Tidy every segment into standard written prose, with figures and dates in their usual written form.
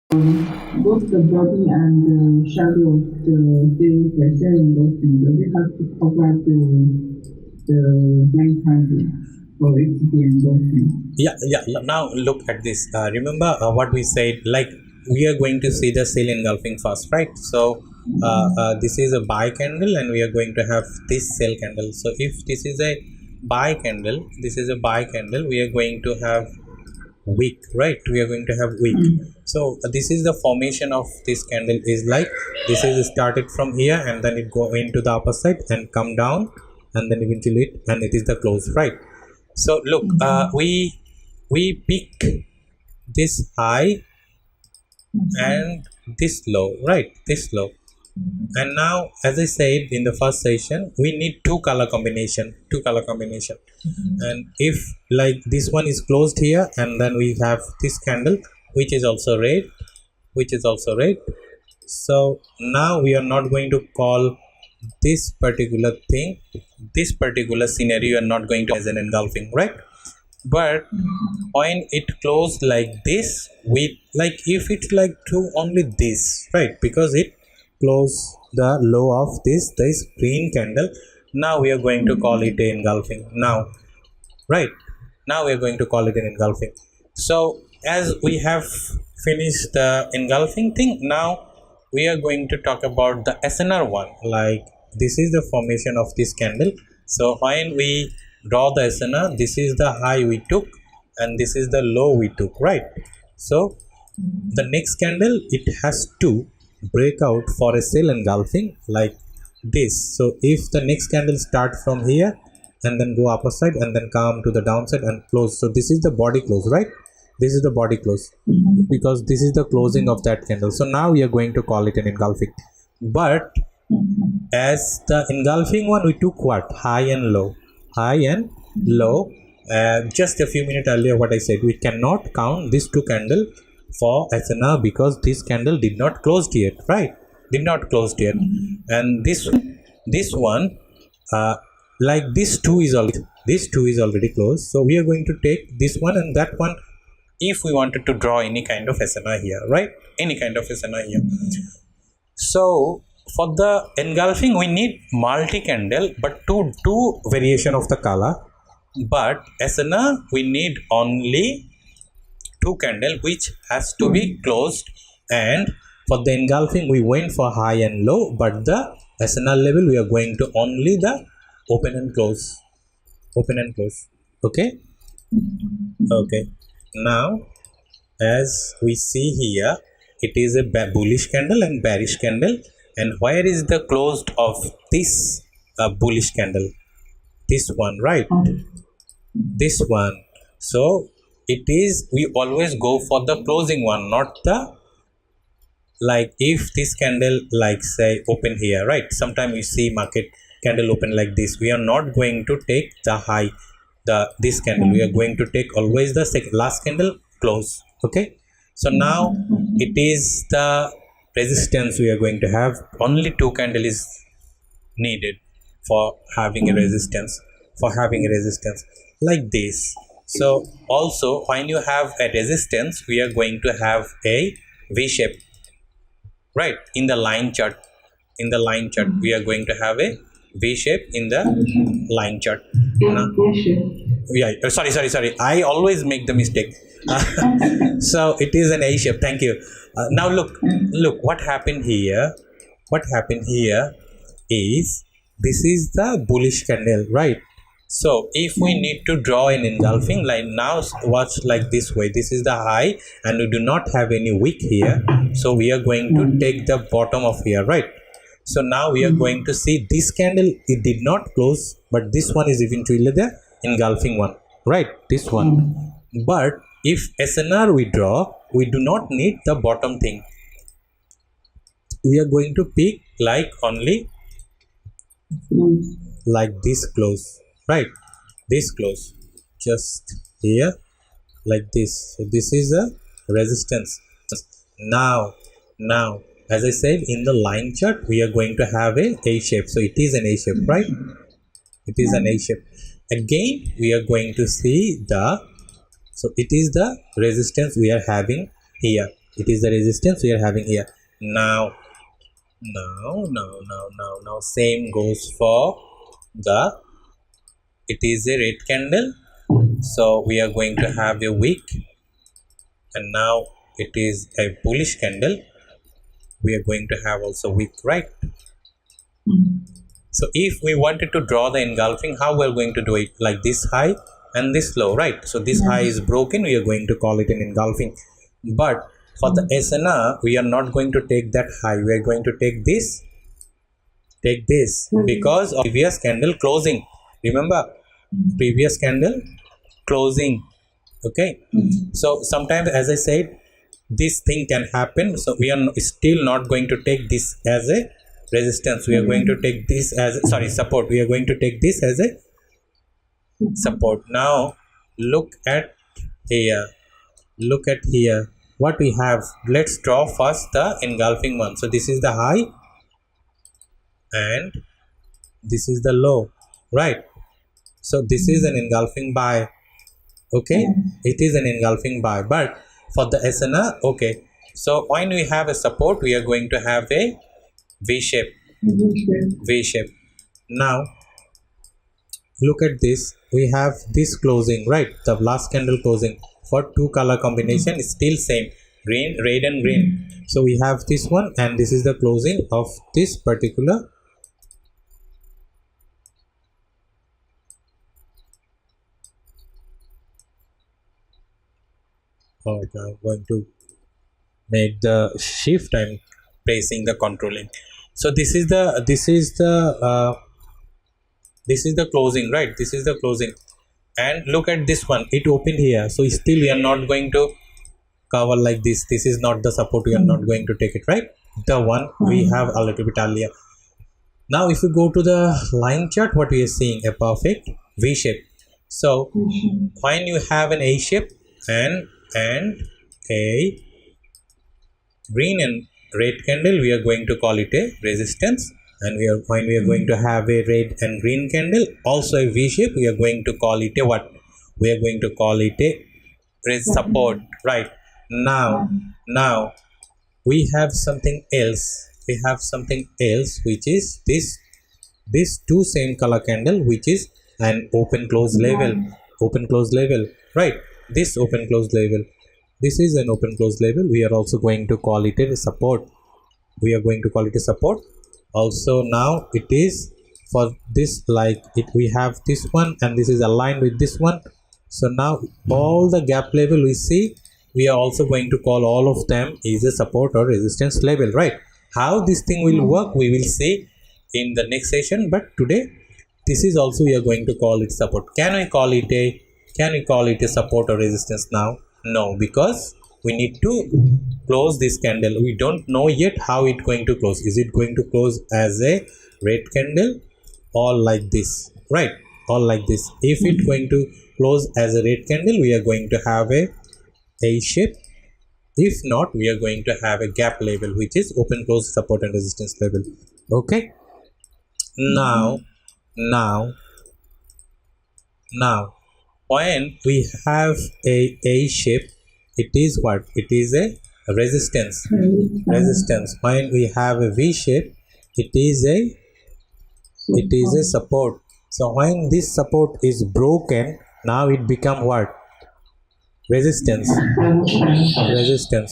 Both the body and the shadow of the person engulfing, we have to cover the blind candles for it to be engulfing. Yeah. Now look at this. Remember what we said, like we are going to see the sale engulfing first, right? So this is a buy candle and we are going to have this sell candle. So if this is a buy candle, we are going to have wick, right? We are going to have wick. So this is the formation of this candle, is like this is started from here and then it go into the upper side and come down and then eventually it is the close, right? So look, we pick this high and this low, right? This low. And now, as I said in the first session, we need two color combination. And if like this one is closed here and then we have this candle which is also red, so now we are not going to call this particular thing, this particular scenario, you are not going to as an engulfing, right? But when it closed like this, with like if it's like to only this, right? Because it close the low of this green candle, now we are going to call it a engulfing. Now, right, now we are going to call it an engulfing. So as we have finished the engulfing thing, now we are going to talk about the SNR one. Like this is the formation of this candle. So when we draw the SNR, this is the high we took and this is the low we took, right? So the next candle, it has to break out for a sell engulfing like this. So if the next candle start from here and then go upper side and then come to the downside and close, so this is the body close, right? This is the body close because this is the closing of that candle. So now we are going to call it an engulfing. But as the engulfing one, we took what? High and low. Just a few minutes earlier what I said, we cannot count these two candle for SNR because this candle did not closed yet, right? And this one, like this two is already closed. So we are going to take this one and that one if we wanted to draw any kind of SNR here, right? So for the engulfing, we need multi candle, but two variation of the color. But SNR, we need only two candle which has to be closed. And for the engulfing, we went for high and low, but the SNR level we are going to only the open and close. Okay. Now as we see here, it is a bullish candle and bearish candle. And where is the closed of this bullish candle? This one, right? This one. So it is, we always go for the closing one, not the, like if this candle like say open here, right? Sometimes you see market candle open like this, we are not going to take the high, this candle, we are going to take always the last candle close. Okay, so now it is the resistance we are going to have. Only two candle is needed for having a resistance, like this. So also when you have a resistance, we are going to have a V shape, right? In the line chart, we are going to have a V shape in the line chart. Sorry, I always make the mistake. So it is an A shape. Thank you. Now look what happened here. Is this is the bullish candle, right? So if we need to draw an engulfing line, now watch like this way. This is the high and we do not have any wick here, so we are going to take the bottom of here, right? So now we are going to see this candle, it did not close, but this one is eventually the engulfing one, right? This one. But if SNR we draw, we do not need the bottom thing. We are going to pick like only like this close, right? This close, just here like this. So this is a resistance. Now as I said, in the line chart we are going to have a A shape. So it is an A shape, right? It is an A shape. Again we are going to see the, so it is the resistance we are having here. it is the resistance we are having here. Now same goes for the, it is a red candle, so we are going to have a wick, and now it is a bullish candle, we are going to have also wick, right? So if we wanted to draw the engulfing, how we are going to do it? Like this high and this low, right? So this high is broken, we are going to call it an engulfing. But for the SNR, we are not going to take that high, we are going to take this, because of previous candle closing. Remember, previous candle closing. Okay, so sometimes, as I said, this thing can happen, so we are still not going to take this as a resistance, we are going to take this as support, we are going to take this as a support. Now look at here, what we have. Let's draw first the engulfing one. So this is the high and this is the low, right? So this is an engulfing buy. Okay, it is an engulfing buy. But for the SNR, okay, so when we have a support, we are going to have a V shape. Now look at this, we have this closing, right? The last candle closing for two color combination is still same, green, red and green. So we have this one, and this is the closing of this particular I'm going to make the shift, I'm placing the controlling. So this is the closing, right? This is the closing, and look at this one, it opened here, so still we are not going to cover like this. This is not the support, we are not going to take it, right? The one we have a little bit earlier. Now if you go to the line chart, what we are seeing, a perfect V shape. So when you have an A shape and a green and red candle, we are going to call it a resistance, and when we are going to have a red and green candle, also a V shape, we are going to call it a what? We are going to call it a support, right? Now we have something else. We have something else, which is this two same color candle, which is an open close level, right? This open close level, this is an open close level, we are also going to call it a support. Also now it is for this, like we have this one and this is aligned with this one. So now all the gap level we see, we are also going to call all of them is a support or resistance level, right? How this thing will work, we will see in the next session, but today this is also we are going to call it support. Can we call it a support or resistance now? No, because we need to close this candle. We don't know yet how it's going to close. Is it going to close as a red candle or like this, right? Or like this. If it's going to close as a red candle, we are going to have a shape. If not, we are going to have a gap level, which is open close support and resistance level. Okay, now when we have a shape, it is what? It is a resistance. When we have a V shape, it is a support. So when this support is broken, now it become what? Resistance,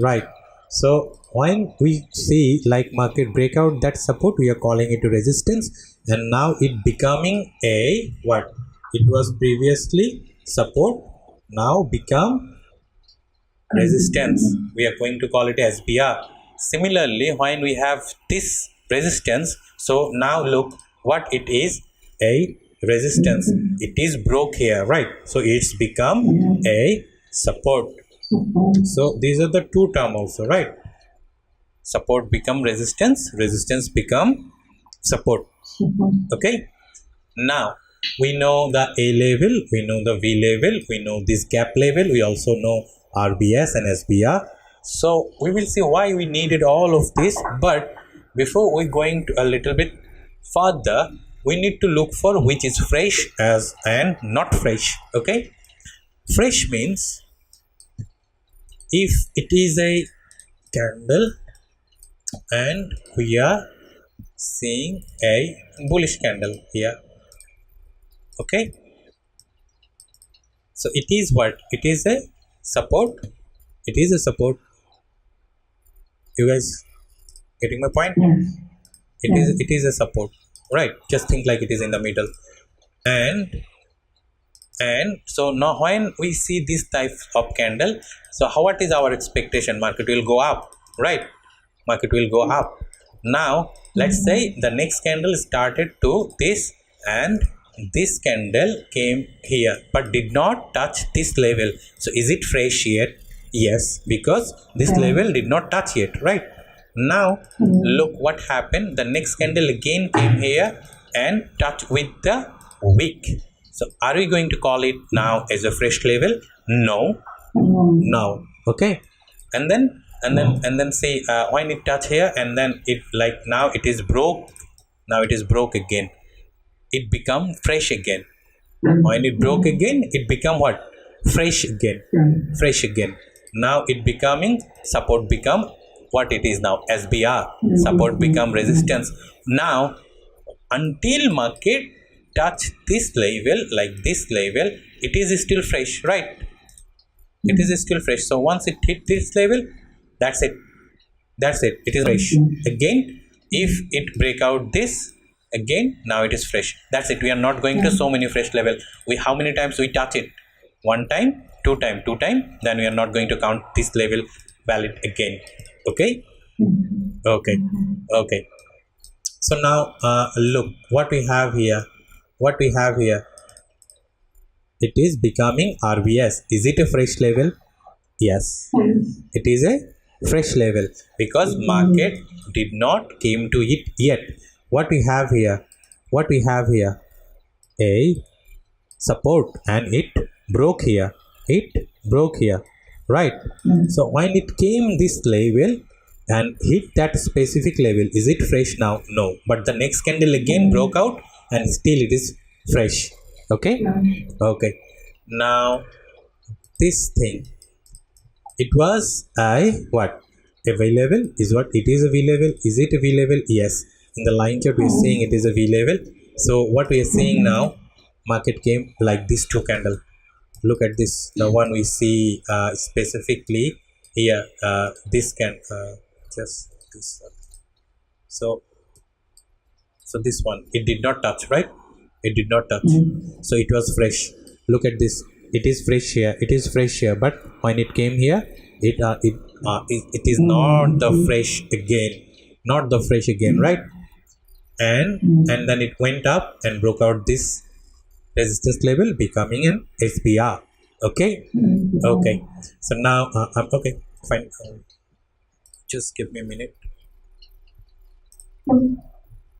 right? So when we see like market breakout that support, we are calling it a resistance, and now it becoming a what? It was previously support, now become resistance, we are going to call it SBR. Similarly, when we have this resistance, so now look what it is, a resistance, it is broke here, right? So it's become a support. So these are the two terms also, right? Support become resistance, resistance become support. Okay, now we know the A level, we know the V level, we know this gap level, we also know RBS and SBR. So we will see why we needed all of this, but before we going to a little bit further, we need to look for which is fresh as and not fresh. Okay, fresh means if it is a candle, and we are seeing a bullish candle here. Okay, so it is what? It is a support. It is a support. You guys getting my point? Yes. It is a support, right? Just think like it is in the middle. And so now when we see this type of candle, so what is our expectation? Market will go up, right? Market will go up. Now let's say the next candle started to this, and this candle came here but did not touch this level. So is it fresh yet? Yes, because this level did not touch yet, right? Now look what happened. The next candle again came here and touched with the wick. So are we going to call it now as a fresh level? No. Okay. And then say when it touch here, and then it like now it is broke. Now it is broke again. It become fresh again. When it broke again, it become what? Fresh again. Fresh again. Now it becoming support, become what it is now, SBR. Support become resistance. Now until market touch this level, like this level, it is still fresh, right? It is still fresh. So once it hit this level, that's it. It is fresh again. If it break out this again, now it is fresh. That's it. We are not going to so many fresh level. We how many times we touch it? One time, two time. Then we are not going to count this level valid again. Okay. So now look what we have here. It is becoming RVS. Is it a fresh level? Yes, it is a fresh level because market did not came to it yet. What we have here? A support, and it broke here. Right? So when it came this level and hit that specific level, is it fresh now? No. But the next candle again broke out, and still it is fresh. Okay. Now this thing, it was a what? A V level is what? It is a V level. Is it a V level? Yes. In the line chart we are saying it is a V level. So what we are seeing now, market came like this two candle. Look at this. The one we see specifically here. This can just this. So this one, it did not touch, right? It did not touch. So it was fresh. Look at this. It is fresh here. But when it came here, it is not the fresh again, right? And then it went up and broke out this resistance level, becoming an SBR. Okay. So now okay, fine. Just give me a minute.